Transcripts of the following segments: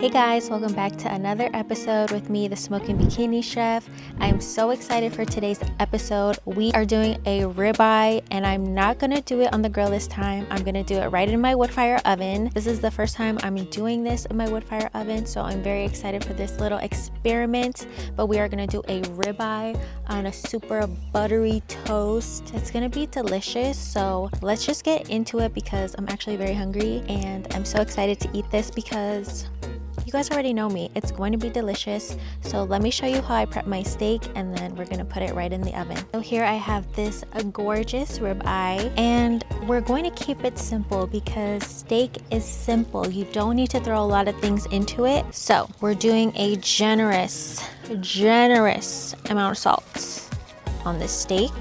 Hey guys, welcome back to another episode with me, the Smoking Bikini Chef. I'm so excited for today's episode. We are doing a ribeye, and I'm not gonna do it on the grill this time. I'm gonna do it right in my wood fire oven. This is the first time I'm doing this in my wood fire oven, so I'm very excited for this little experiment. But we are gonna do a ribeye on a super buttery toast. It's gonna be delicious, so let's just get into it because I'm actually very hungry and I'm so excited to eat this because you guys already know me. It's going to be delicious. So let me show you how I prep my steak and then we're gonna put it right in the oven. So here I have this gorgeous ribeye, and we're going to keep it simple because steak is simple. You don't need to throw a lot of things into it. So we're doing a generous amount of salt on this steak.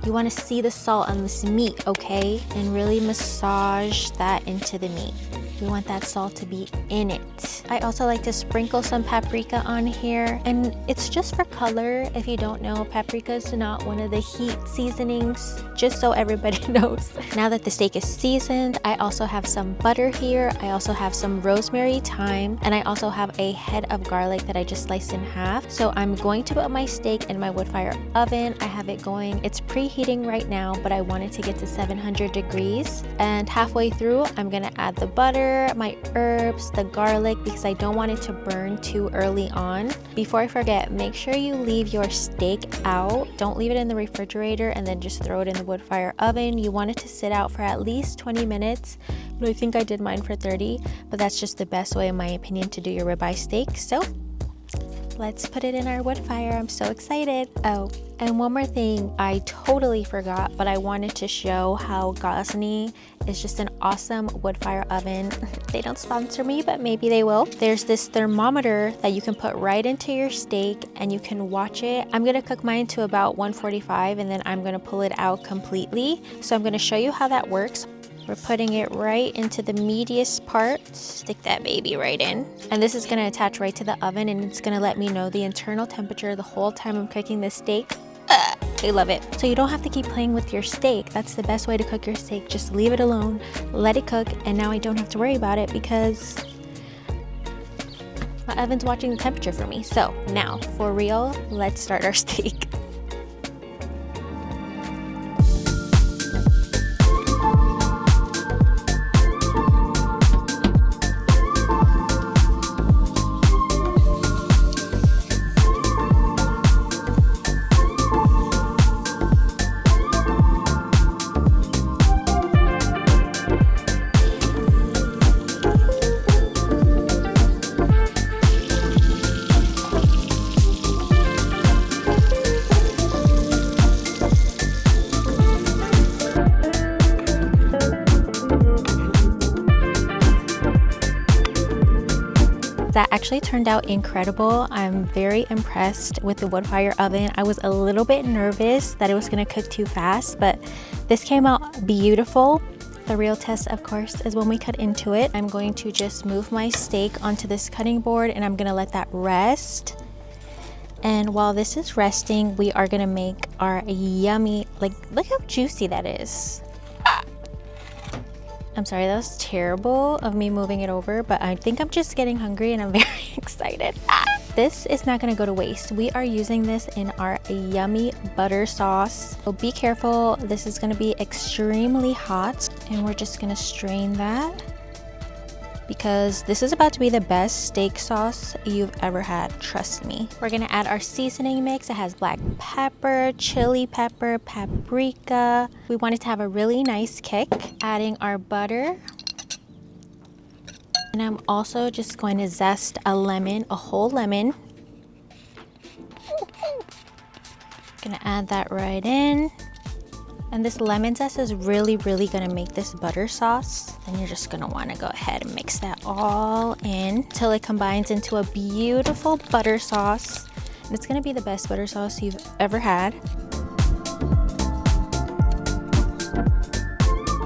You want to see the salt on this meat, okay? And really massage that into the meat. We want that salt to be in it. I also like to sprinkle some paprika on here, and it's just for color. If you don't know, paprika is not one of the heat seasonings, just so everybody knows. Now that the steak is seasoned, I also have some butter here. I also have some rosemary, thyme, and I also have a head of garlic that I just sliced in half. So I'm going to put my steak in my wood fire oven. I have it going. It's preheating right now, but I want it to get to 700 degrees. And halfway through, I'm gonna add the butter, my herbs, the garlic, because I don't want it to burn too early on. Before I forget, make sure you leave your steak out. Don't leave it in the refrigerator and then just throw it in the wood fire oven. You want it to sit out for at least 20 minutes. I think I did mine for 30, but that's just the best way, in my opinion, to do your ribeye steak. So let's put it in our wood fire. I'm so excited. Oh, and one more thing I totally forgot, but I wanted to show how Gosney is just an awesome wood fire oven. They don't sponsor me, but maybe they will. There's this thermometer that you can put right into your steak and you can watch it. I'm gonna cook mine to about 145 and then I'm gonna pull it out completely. So I'm gonna show you how that works. We're putting it right into the meatiest part. Stick that baby right in. And this is gonna attach right to the oven, and it's gonna let me know the internal temperature the whole time I'm cooking this steak. I love it. So you don't have to keep playing with your steak. That's the best way to cook your steak. Just leave it alone, let it cook, and now I don't have to worry about it because my oven's watching the temperature for me. So now, for real, let's start our steak. That actually turned out incredible. I'm very impressed with the wood fire oven. I was a little bit nervous that it was gonna cook too fast, but this came out beautiful. The real test, of course, is when we cut into it. I'm going to just move my steak onto this cutting board and I'm gonna let that rest. And while this is resting, we are gonna make our yummy, look how juicy that is. I'm sorry, that was terrible of me moving it over, but I think I'm just getting hungry and I'm very excited. This is not gonna go to waste. We are using this in our yummy butter sauce. So be careful, this is gonna be extremely hot, and we're just gonna strain that because this is about to be the best steak sauce you've ever had, trust me. We're gonna add our seasoning mix. It has black pepper, chili pepper, paprika. We want it to have a really nice kick. Adding our butter. And I'm also just going to zest a lemon, a whole lemon. Gonna add that right in. And this lemon zest is really gonna make this butter sauce. Then you're just gonna wanna go ahead and mix that all in till it combines into a beautiful butter sauce. And it's gonna be the best butter sauce you've ever had.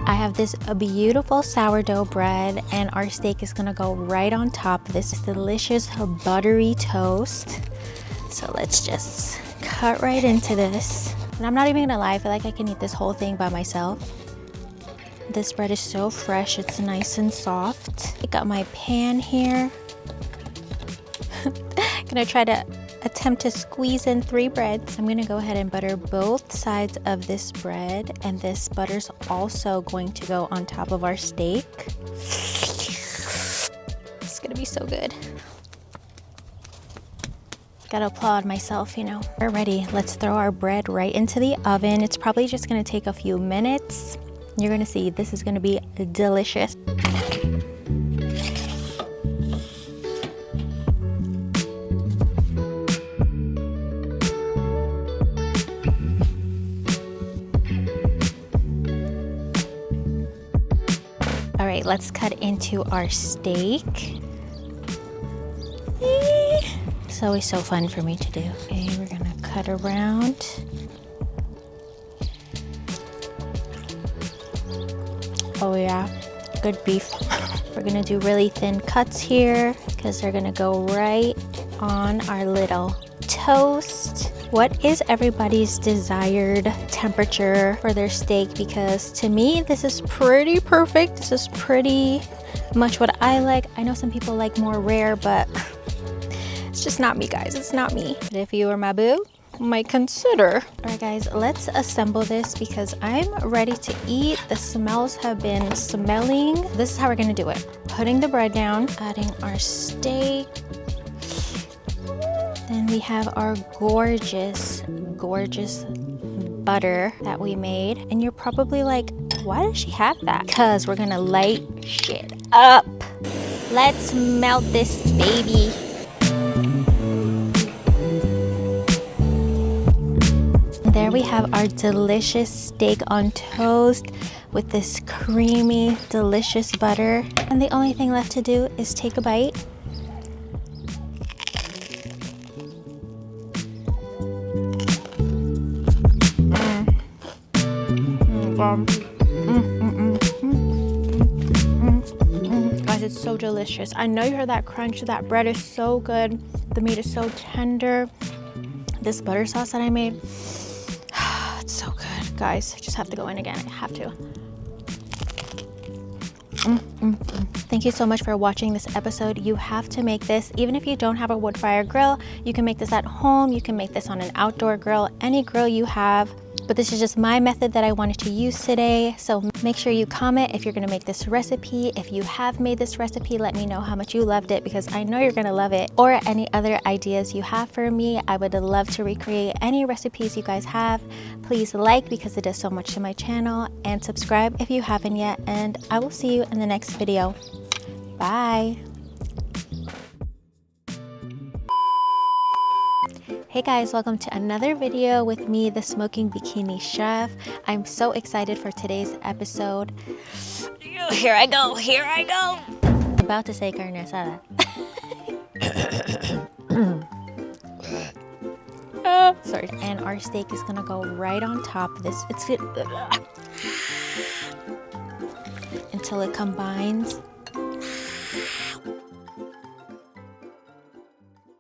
I have this beautiful sourdough bread, and our steak is gonna go right on top of this delicious buttery toast. So let's just cut right into this. And I'm not even gonna lie, I feel like I can eat this whole thing by myself. This bread is so fresh, it's nice and soft. I got my pan here. Gonna try to attempt to squeeze in 3 breads. I'm gonna go ahead and butter both sides of this bread, and this butter's also going to go on top of our steak. It's gonna be so good. Gotta applaud myself, you know. We're ready. Let's throw our bread right into the oven. It's probably just gonna take a few minutes. You're gonna see this is gonna be delicious. All right, let's cut into our steak. It's always so fun for me to do. Okay, we're gonna cut around. Oh yeah, good beef. We're gonna do really thin cuts here because they're gonna go right on our little toast. What is everybody's desired temperature for their steak? Because to me, this is pretty perfect. This is pretty much what I like. I know some people like more rare, but it's just not me, guys. It's not me. But if you were my boo, might consider. All right, guys, let's assemble this because I'm ready to eat. The smells have been smelling. This is how we're gonna do it. Putting the bread down, adding our steak. Then we have our gorgeous butter that we made. And you're probably like, why does she have that? Because we're gonna light shit up. Let's melt this baby. There we have our delicious steak on toast with this creamy, delicious butter. And the only thing left to do is take a bite. Guys, it's so delicious. I know you heard that crunch. That bread is so good. The meat is so tender. This butter sauce that I made, it's so good. Guys, I just have to go in again. I have to. Thank you so much for watching this episode. You have to make this. Even if you don't have a wood fire grill, you can make this at home. You can make this on an outdoor grill, any grill you have. But this is just my method that I wanted to use today. So make sure you comment if you're gonna make this recipe. If you have made this recipe, let me know how much you loved it because I know you're gonna love it. Or any other ideas you have for me. I would love to recreate any recipes you guys have. Please like because it does so much to my channel, and subscribe if you haven't yet. And I will see you in the next video. Bye. Hey guys, welcome to another video with me, the Smoking Bikini Chef. I'm so excited for today's episode. Here I go. I'm about to say carne asada. Sorry. And our steak is gonna go right on top of this. It's good until it combines.